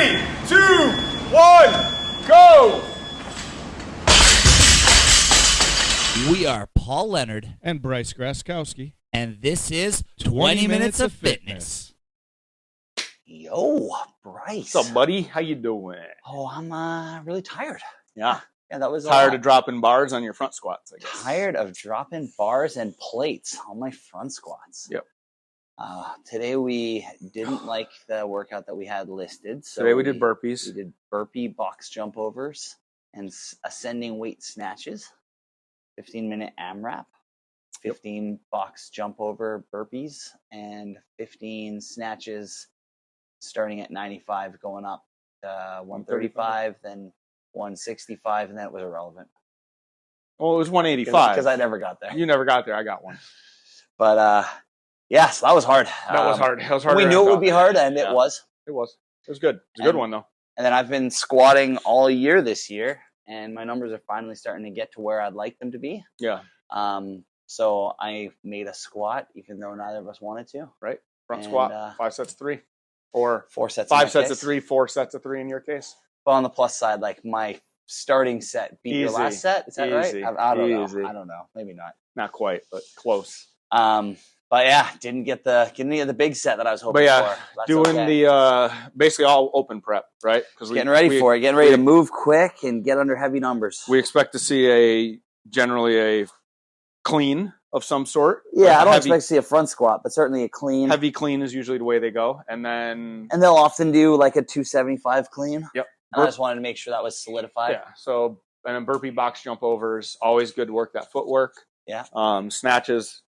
3, 2, 1, go! We are Paul Leonard And Bryce Graskowski. and this is 20 Minutes of Fitness. Yo, Bryce. What's up, buddy? How you doing? Oh, I'm really tired. Yeah. Yeah, that was Tired of dropping bars on your front squats, I guess. tired of dropping bars and plates on my front squats. Yep. Today we didn't like the workout that we had listed. So Today we did burpees. We did burpee box jump overs and ascending weight snatches. 15-minute AMRAP. 15 box jump over burpees and 15 snatches starting at 95 going up to 135, then 165, and then it was irrelevant. Well, it was 185. Because I never got there. You never got there. I got one. But, yeah, so that was hard. That was hard. That was harder We than knew I it would thought. be hard, and Yeah. it was. It was. It was good. It's a good one, though. And then I've been squatting all year this year, and my numbers are finally starting to get to where I'd like them to be. Yeah. So I made a squat, even though neither of us wanted to. Right? Front And, squat, 5 sets of 3. Or 4 sets. 5 in my sets of case. 3, 4 sets of 3 in your case. But on the plus side, like my starting set beat your Easy. last set. Is that Easy. right? I don't Easy. know. I don't know. Maybe not. Not quite, but close. But yeah, didn't get the big set that I was hoping But yeah, for. That's doing okay. the basically all open prep, right? Because Getting ready for it. Getting ready to move quick and get under heavy numbers. We expect to see generally a clean of some sort. Yeah, I don't Heavy- expect to see a front squat, but certainly a clean. Heavy clean is usually the way they go, and then And they'll often do like a 275 clean. Yep. And I just wanted to make sure that was solidified. yeah. So and then burpee box jump overs, always good to work that footwork. Yeah. Snatches,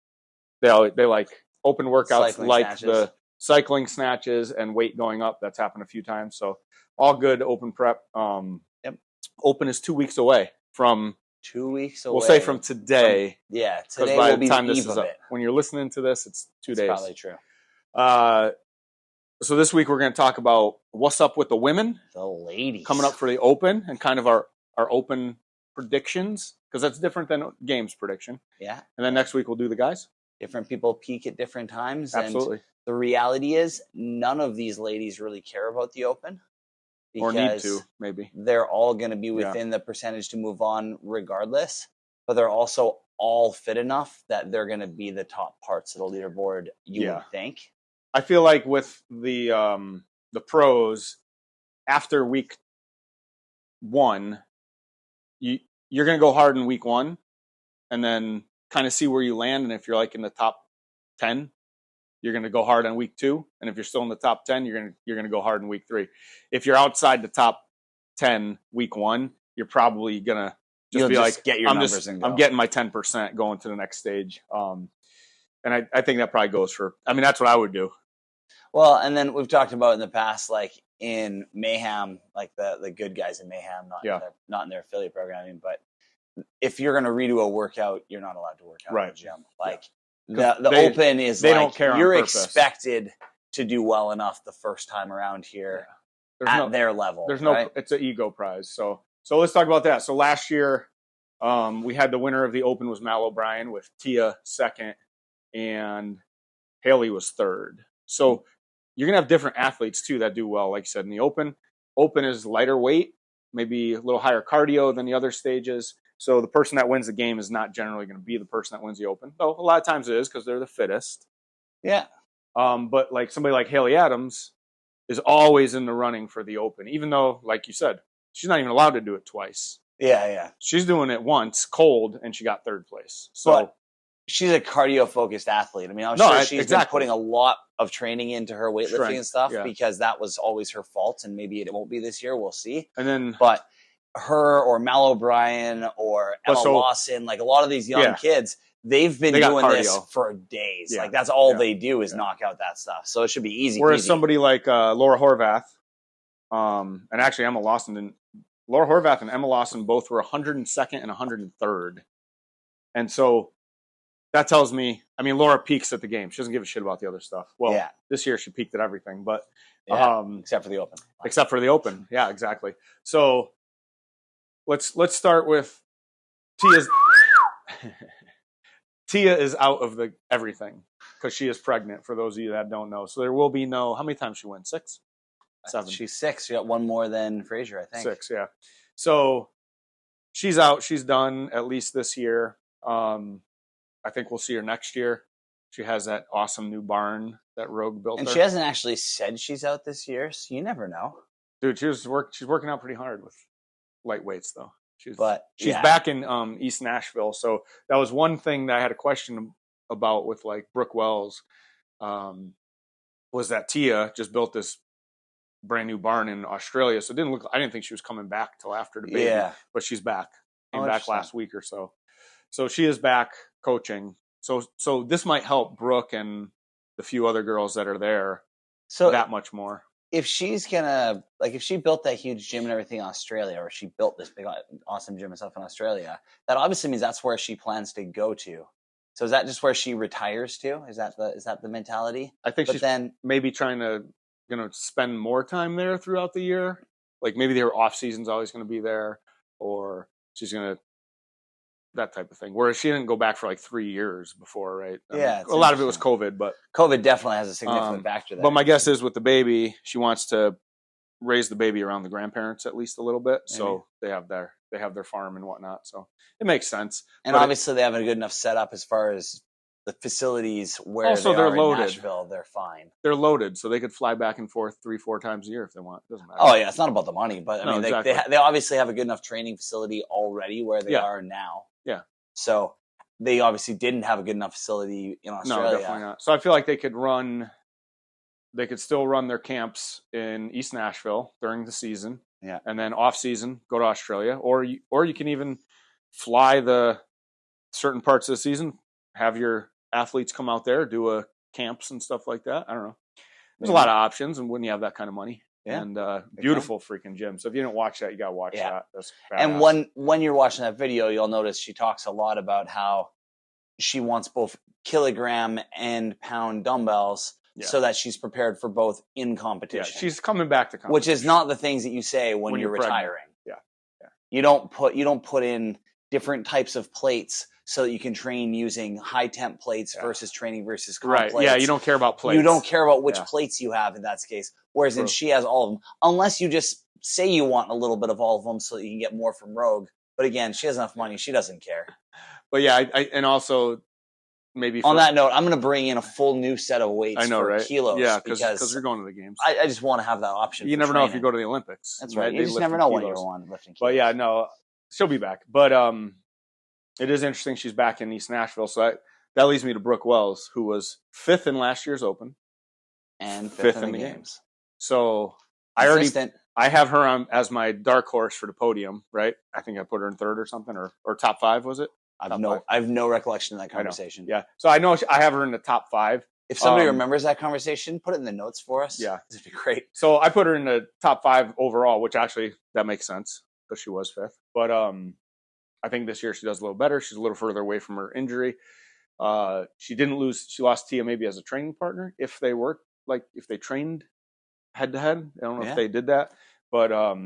they like open workouts Cycling like snatches. the cycling snatches and weight going up. That's happened a few times. So all good open prep. Yep. Open is 2 weeks away from. 2 weeks away. We'll say from today. Yeah, Because today by will the be time the this eve is of up, it. when you're listening to this, it's 2 days. That's probably true. So this week we're going to talk about what's up with the women The ladies. coming up for the Open and kind of our Open predictions, because that's different than Games prediction. Yeah. And then next week we'll do the guys. Different people peak at different times. Absolutely. And the reality is none of these ladies really care about the Open. Or need because to, maybe. They're all going to be Yeah. within the percentage to move on regardless. But they're also all fit enough that they're going to be the top parts of the leaderboard, you Yeah. would think. I feel like with the pros, after week 1, you're going to go hard in week 1 and then kind of see where you land. And if you're like in the top 10, you're going to go hard on week 2. And if you're still in the top 10, you're going to go hard in week 3. If you're outside the top 10 week 1, you're probably going to You'll be just like, get your numbers and go. I'm getting my 10% going to the next stage. And I think that probably goes for, that's what I would do. Well, and then we've talked about in the past, like in Mayhem, like the good guys in Mayhem, not in their affiliate programming, but if you're going to redo a workout, you're not allowed to work out in the gym. Like the Open is they like don't care on you're purpose. expected to do well enough the first time around here at their level. There's no, right? It's an ego prize. So let's talk about that. So last year, we had the winner of the Open was Mal O'Brien with Tia second and Haley was third. So you're going to have different athletes too that do well, like you said, in the Open. Open is lighter weight, maybe a little higher cardio than the other stages. So the person that wins the game is not generally going to be the person that wins the Open. Though a lot of times it is because they're the fittest. Yeah. But like somebody like Haley Adams is always in the running for the Open, even though, like you said, she's not even allowed to do it twice. Yeah. She's doing it once, cold, and she got third place. So But she's a cardio-focused athlete. I mean, I'm sure she's been putting a lot of training into her weightlifting and stuff because that was always her fault, and maybe it won't be this year. We'll see. And then, but her or Mal O'Brien or Emma Lawson, like a lot of these young kids, they've been doing this for days. Like that's all they do is knock out that stuff. So it should be easy. Whereas somebody like Laura Horvath, and actually Emma Lawson didn't. Laura Horvath and Emma Lawson both were 102nd and 103rd. And so that tells me, Laura peaks at the game. She doesn't give a shit about the other stuff. Well, this year she peaked at everything, but except for the Open. Except for the Open. Yeah, exactly. So let's start with Tia's. Tia is out of the everything because she is pregnant, for those of you that don't know. So there will be no, how many times she wins? 6? 7. She's 6. She got one more than Fraser, I think. 6, yeah. So she's out. She's done at least this year. I think we'll see her next year. She has that awesome new barn that Rogue built. And her. she hasn't actually said she's out this year, so you never know. Dude, she's working out pretty hard with light weights, though. She's yeah. back in East Nashville. So that was one thing that I had a question about with like Brooke Wells. Was that Tia just built this brand new barn in Australia? So I didn't think she was coming back till after the baby. Yeah. But she's back. Came back last week or so. So she is back coaching. So this might help Brooke and the few other girls that are there that much more. If she's gonna, like, if she built that huge gym and everything in Australia, or she built this big awesome gym and stuff in Australia, that obviously means that's where she plans to go to. So is that just where she retires to? Is that the mentality? I think she's then maybe trying to spend more time there throughout the year. Like maybe their off season's always going to be there, or she's going to that type of thing. Whereas she didn't go back for like 3 years before, right? Yeah, a lot of it was COVID, but COVID definitely has a significant factor there. But my guess is with the baby, she wants to raise the baby around the grandparents at least a little bit, so they have their farm and whatnot. So it makes sense. And obviously, they have a good enough setup as far as the facilities where also they're loaded. In Nashville, they're fine. They're loaded, so they could fly back and forth 3-4 times a year if they want. It doesn't matter. Oh yeah, it's not about the money, but I mean, exactly. they obviously have a good enough training facility already where they are now. Yeah. So they obviously didn't have a good enough facility in Australia. No, definitely not. So I feel like they could still run their camps in East Nashville during the season. Yeah. And then off season, go to Australia, or you can even fly the certain parts of the season, have your athletes come out there, do camps and stuff like that. I don't know. There's a lot of options, and when you have that kind of money. Yeah. And beautiful freaking gym. So if you didn't watch that, you got to watch that. That's badass. And when you're watching that video, you'll notice she talks a lot about how she wants both kilogram and pound dumbbells so that she's prepared for both in competition. Yeah, she's coming back to competition. Which is not the things that you say when you're retiring. Yeah. You don't put in different types of plates so that you can train using high temp plates versus training versus comp plates. Yeah, you don't care about plates. You don't care about which plates you have in that case. Whereas she has all of them. Unless you just say you want a little bit of all of them so that you can get more from Rogue. But again, she has enough money. She doesn't care. But yeah, and also maybe on that note, I'm going to bring in a full new set of weights for kilos. Yeah, because you're going to the games. I just want to have that option. You never know if you go to the Olympics. That's right. You just never know when you're on lifting kilos. But yeah, no, she'll be back. But it is interesting she's back in East Nashville. So that leads me to Brooke Wells, who was 5th in last year's Open. And 5th in the games. So I have her on as my dark horse for the podium, right? I think I put her in 3rd or something, or top 5, was it? I have no recollection of that conversation. Yeah. So I know I have her in the top 5. If somebody remembers that conversation, put it in the notes for us. Yeah. It'd be great. So I put her in the top 5 overall, which actually that makes sense because she was 5th. But I think this year she does a little better. She's a little further away from her injury. She didn't lose. She lost Tia maybe as a training partner if they trained head to head. I don't know if they did that, but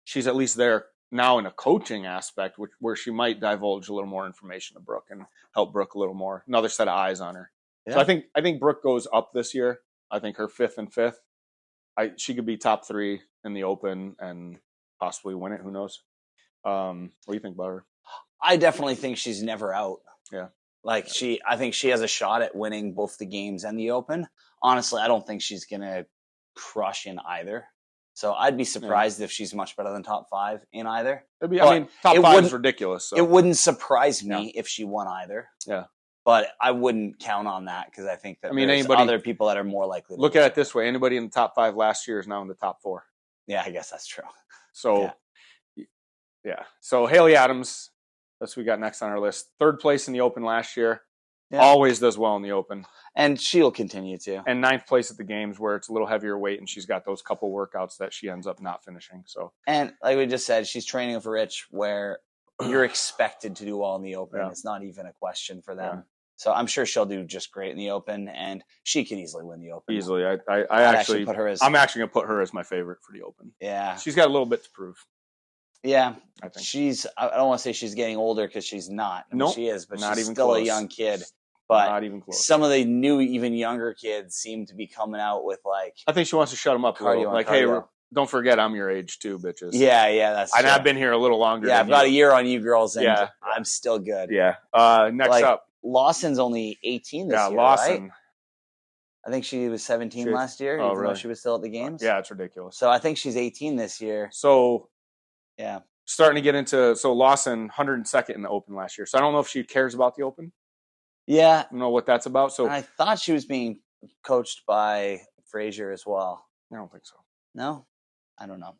she's at least there now in a coaching aspect, where she might divulge a little more information to Brooke and help Brooke a little more. Another set of eyes on her. Yeah. So I think Brooke goes up this year. I think her 5th and 5th. She could be top 3 in the Open and possibly win it. Who knows? What do you think about her? I definitely think she's never out. Yeah. I think she has a shot at winning both the games and the Open. Honestly, I don't think she's going to crush in either. So I'd be surprised if she's much better than top 5 in either. Top 5 is ridiculous. So. It wouldn't surprise me if she won either. Yeah. But I wouldn't count on that because I think that there's other people that are more likely to look at it this way. Anybody in the top 5 last year is now in the top 4. Yeah, I guess that's true. So, yeah. So Haley Adams, that's what we got next on our list. 3rd place in the Open last year. Yeah. Always does well in the Open. And she'll continue to. And 9th place at the games where it's a little heavier weight and she's got those couple workouts that she ends up not finishing. So, and like we just said, she's training with Rich where you're expected to do well in the Open. Yeah. It's not even a question for them. Yeah. So I'm sure she'll do just great in the Open and she can easily win the Open. Easily. I'm actually going to put her as my favorite for the Open. Yeah. She's got a little bit to prove. Yeah, I think I don't want to say she's getting older because she's not. I mean, she is, but she's still a young kid. But not even close. some of the new, even younger kids seem to be coming out with like. I think she wants to shut them up a little. Like, hey, don't forget I'm your age too, bitches. Yeah, that's true. And I've been here a little longer. Yeah, I've got a year on you girls, and I'm still good. Yeah. Next up. Lawson's only 18 this year, Lawson. right? I think she was 17 last year, even though she was still at the games. Yeah, it's ridiculous. So I think she's 18 this year. So, yeah. Starting to get into, Lawson, 102nd in the Open last year. So I don't know if she cares about the Open. Yeah. I don't know what that's about. So and I thought she was being coached by Frazier as well. I don't think so. No? I don't know.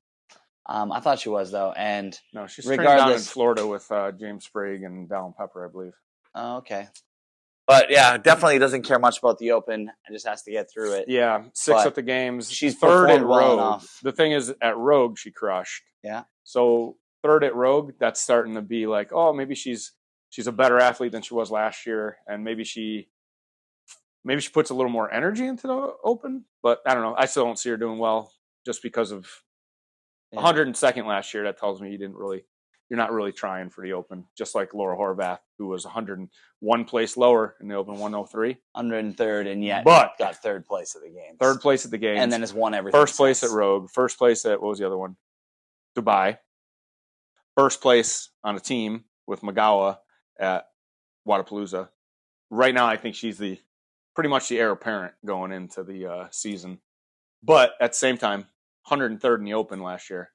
I thought she was, though. And no, she's trained down in Florida with James Sprague and Dallin Pepper, I believe. Oh, okay. But, yeah, definitely doesn't care much about the Open and just has to get through it. Yeah, 6 at the games. She's third at well Rogue. Enough. The thing is, at Rogue, she crushed. Yeah. So third at Rogue, that's starting to be like, oh, maybe she's a better athlete than she was last year, and maybe she puts a little more energy into the Open. But I don't know. I still don't see her doing well just because of 102nd last year. That tells me you're not really trying for the Open. Just like Laura Horvath, who was 101 place lower in the Open, 103. 103rd, and yet got third place at the games. Third place at the games. And then has won everything. First place at Rogue. First place at, what was the other one? Dubai. First place on a team with Magawa at Wadapalooza. Right now, I think she's pretty much the heir apparent going into the season. But at the same time, 103rd in the Open last year.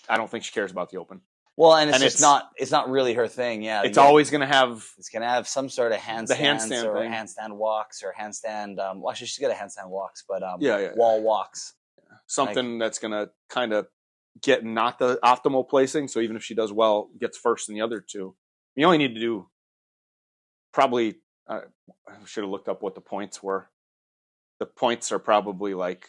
I don't think she cares about the Open. Well, and it's not really her thing. Yeah, it's always going to have. It's going to have some sort of handstand or thing. handstand walks or handstand. Well, actually, she's got a handstand walks, but wall walks. Something that's going to kind of get not the optimal placing. So even if she does well, gets first in the other two. You only need to do probably. I should have looked up what the points were. The points are probably like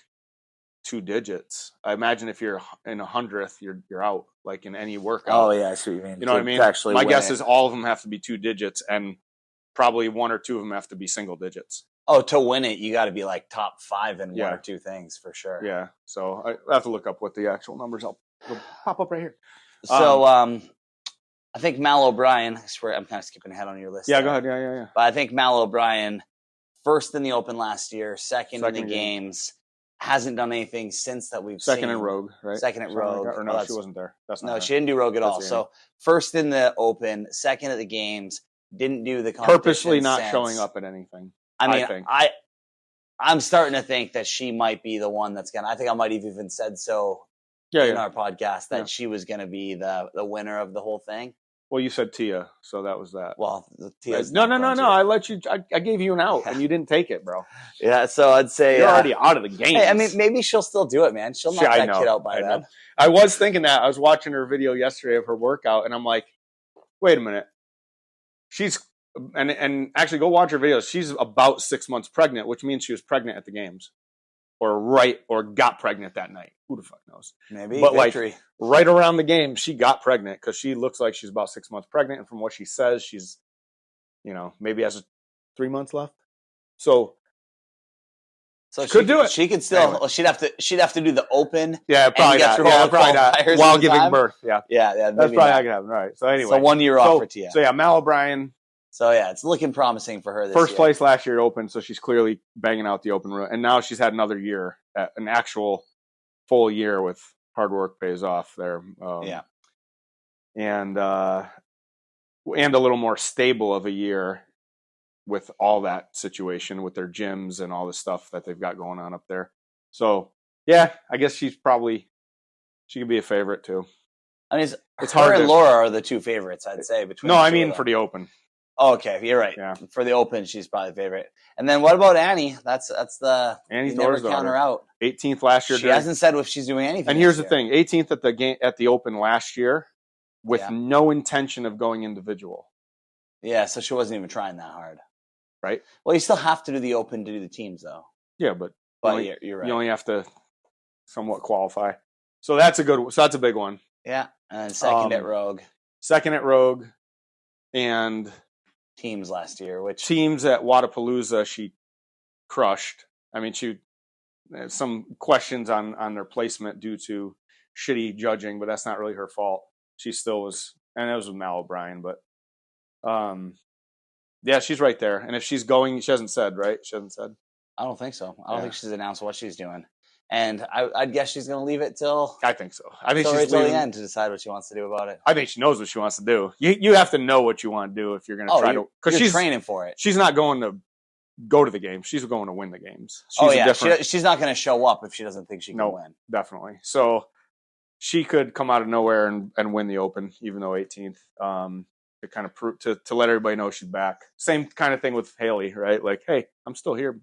2 digits. I imagine if you're in 100th, you're out, like in any workout. Oh yeah, I see what you mean. You know what I mean? My guess is all of them have to be 2 digits, and probably 1 or 2 of them have to be single digits. Oh, to win it, you got to be like top 5 in 1 or 2 things for sure. Yeah. So I have to look up what the actual numbers are. They'll pop up right here. So I think Mal O'Brien. I swear I'm kind of skipping ahead on your list. Yeah, go ahead. Yeah. But I think Mal O'Brien, first in the Open last year, second in the games. Hasn't done anything since that we've seen. Second at Rogue, right? Second at Rogue. Or no, she wasn't there. No, she didn't do Rogue at all. So first in the Open, second at the games, didn't do the competition. Purposely not showing up at anything. I mean, I'm starting to think that she might be the one that's going to, I think I might have even said so in our podcast that she was going to be the winner of the whole thing. Well, you said Tia, so that was that. Well, Tia's no. I let you. I gave you an out, and you didn't take it, bro. Yeah, so I'd say you're already out of the game. Hey, I mean, maybe she'll still do it, man. She'll knock that kid out by then. I was thinking that. I was watching her video yesterday of her workout, and I'm like, wait a minute. She's and actually go watch her videos. She's about 6 months pregnant, which means she was pregnant at the games, or got pregnant that night. Who the fuck knows? Maybe, but victory. Like right around the game, she got pregnant because she looks like she's about 6 months pregnant, and from what she says, she's, maybe has 3 months left. So she could do it. She could still. Anyway. She'd have to do the Open. Yeah, probably not. Yeah, probably not. While giving birth. Yeah. That's probably not gonna happen. All right. So anyway, 1 year off for Tia. So yeah, Mal O'Brien. So yeah, it's looking promising for her this First year. Place last year at Open, so she's clearly banging out the Open route. And now she's had another year, an actual full year with hard work pays off there. And a little more stable of a year with all that situation with their gyms and all the stuff that they've got going on up there. So yeah, I guess she could be a favorite too. I mean, it's hard. Her and Laura are the 2 favorites, I'd say. Between no, I mean for the Open. Oh, okay, you're right. Yeah. For the Open, she's probably the favorite. And then what about Annie? That's the Annie's never count her out. 18th last year. She hasn't said if she's doing anything. And here's the thing: 18th at the Open last year, with no intention of going individual. Yeah, so she wasn't even trying that hard, right? Well, you still have to do the Open to do the teams, though. Yeah, but you're right. You only have to somewhat qualify. So that's a big one. Yeah, and second at Rogue. Second at Rogue, and teams last year, which teams at Wadapalooza she crushed. I mean, she some questions on their placement due to shitty judging, but that's not really her fault. She still was, and it was with Mal O'Brien, but Yeah, she's right there. And if she's going, she hasn't said, right? She hasn't said. I don't think so. I don't think she's announced what she's doing. And I'd guess she's going to leave it till. I think so. I think she's right till leaving the end to decide what she wants to do about it. I think she knows what she wants to do. You have to know what you want to do if you're going to try to. Because she's training for it. She's not going to go to the games. She's going to win the games. She's not going to show up if she doesn't think she can win. Definitely. So she could come out of nowhere and win the Open, even though 18th. To kind of prove to let everybody know she's back. Same kind of thing with Haley, right? Like, hey, I'm still here.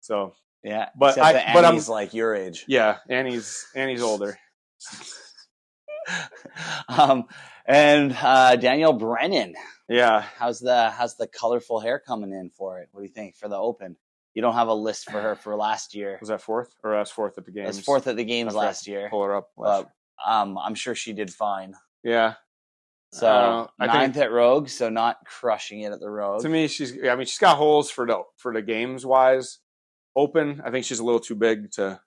So yeah, but Annie's like your age. Yeah, Annie's older. And Danielle Brennan. Yeah, how's the colorful hair coming in for it? What do you think for the Open? You don't have a list for her for last year. Was that fourth or that's fourth at the games? It was fourth at the games last year. Pull her up. I'm sure she did fine. Yeah. So ninth at Rogue, so not crushing it at the Rogue. To me, she's got holes for the games wise. Open, I think she's a little too big to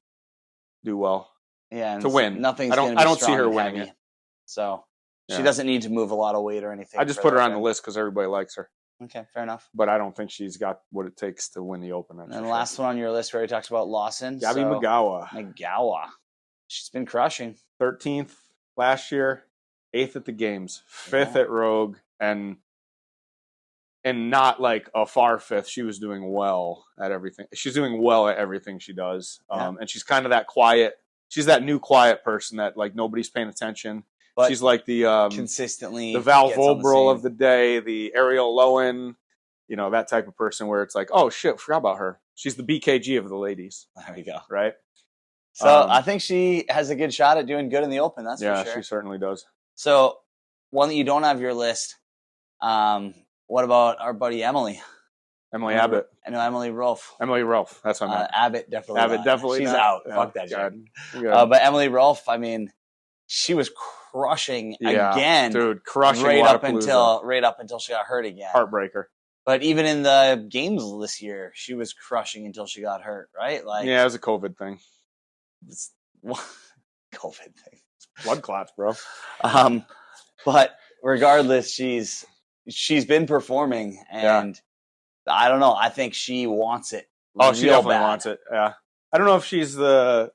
do well. Yeah, to win. I don't see her winning it. So she doesn't need to move a lot of weight or anything. I just put her on the list because everybody likes her. Okay, fair enough. But I don't think she's got what it takes to win the Open. And the last one on your list where he talks about Lawson. Gabby Magawa. She's been crushing. 13th last year, 8th at the games, 5th at Rogue, and not like a far 5th. She was doing well at everything. She's doing well at everything she does. And she's kind of that quiet. She's that new quiet person that like nobody's paying attention. But she's like the consistently the Val Volbrel of the day, the Ariel Lowen, that type of person where it's like, oh shit, forgot about her. She's the BKG of the ladies. There we go. Right. So I think she has a good shot at doing good in the Open. That's for sure. Yeah, she certainly does. So one that you don't have your list. What about our buddy Emily? Emily Abbott. I know Emily Rolfe. Emily Rolfe. That's what I meant. Abbott definitely. Abbott definitely. She's not. out. Yeah, fuck that shit. But Emily Rolfe, I mean, she was crushing again, dude, crushing right up until she got hurt again. Heartbreaker. But even in the games this year, she was crushing until she got hurt. Right? Like, yeah, it was a COVID thing. It's COVID thing. Blood clots, bro. But regardless, she's been performing, and I don't know. I think she wants it. Oh, she definitely wants it. Yeah. I don't know if she is the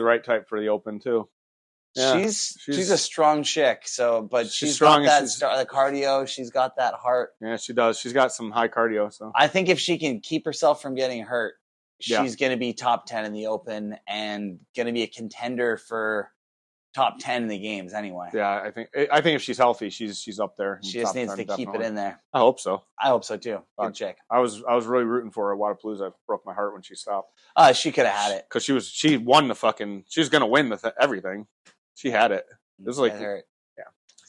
right type for the Open too. Yeah. She's a strong chick. So, but she's strong. Got the cardio. She's got that heart. Yeah, she does. She's got some high cardio. So I think if she can keep herself from getting hurt, she's going to be top 10 in the Open and going to be a contender for top 10 in the games anyway. Yeah, I think if she's healthy, she's up there. She just needs to keep it in there. I hope so. I hope so too. Good chick. I was really rooting for her at Wadapalooza. I broke my heart when she stopped. She could have had it because she won the fucking. She was gonna win everything. She had it. It was like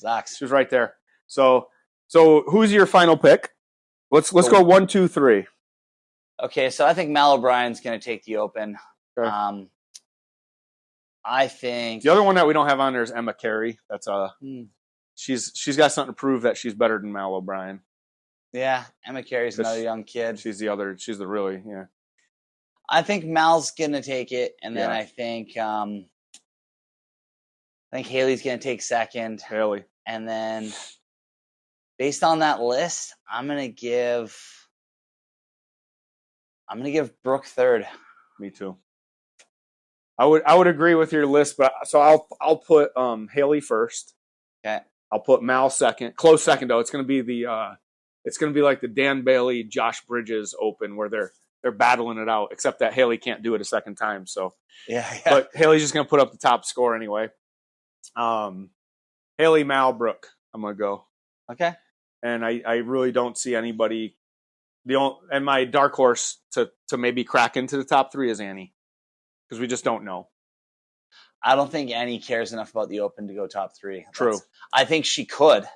Zox. She was right there. So who's your final pick? Let's go 1, 2, 3. Okay, so I think Mal O'Brien's going to take the Open. Okay. I think the other one that we don't have on there is Emma Carey. That's she's got something to prove that she's better than Mal O'Brien. Yeah, Emma Carey's another young kid. She's the really I think Mal's going to take it, and then I think Haley's going to take second. Haley, and then based on that list, I'm going to give Brooke third. Me too. I would agree with your list, but so I'll put Haley first. Okay. I'll put Mal second. Close second though. It's gonna be like the Dan Bailey, Josh Bridges Open where they're battling it out, except that Haley can't do it a second time. So But Haley's just gonna put up the top score anyway. Haley, Mal, Brooke. I'm gonna go. Okay. And I really don't see anybody. And my dark horse to maybe crack into the top 3 is Annie. Because we just don't know. I don't think Annie cares enough about the Open to go top 3. True. I think she could.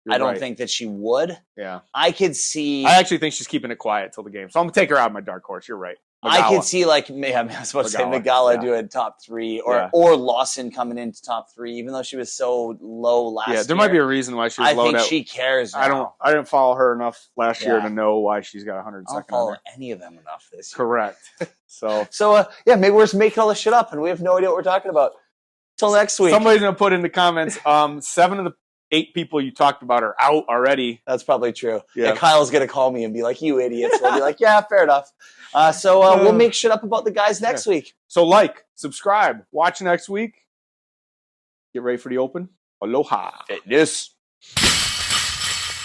I don't think that she would. Yeah. I could see. I actually think she's keeping it quiet till the game. So I'm going to take her out of my dark horse. You're right. Magawa. I could see I was supposed to say Magala doing top 3 or Lawson coming into top 3, even though she was so low last year. Yeah, there might be a reason why she was low. I think she cares now. I didn't follow her enough last year to know why she's got 100 seconds. I don't follow any of them enough this year. Correct. So maybe we're just making all this shit up and we have no idea what we're talking about. Till next week. Somebody's going to put in the comments, 7 of the 8 people you talked about are out already. That's probably true. Yeah. And Kyle's going to call me and be like, you idiots. We'll be like, yeah, fair enough. So we'll make shit up about the guys next week. So subscribe, watch next week. Get ready for the Open. Aloha. Fitness.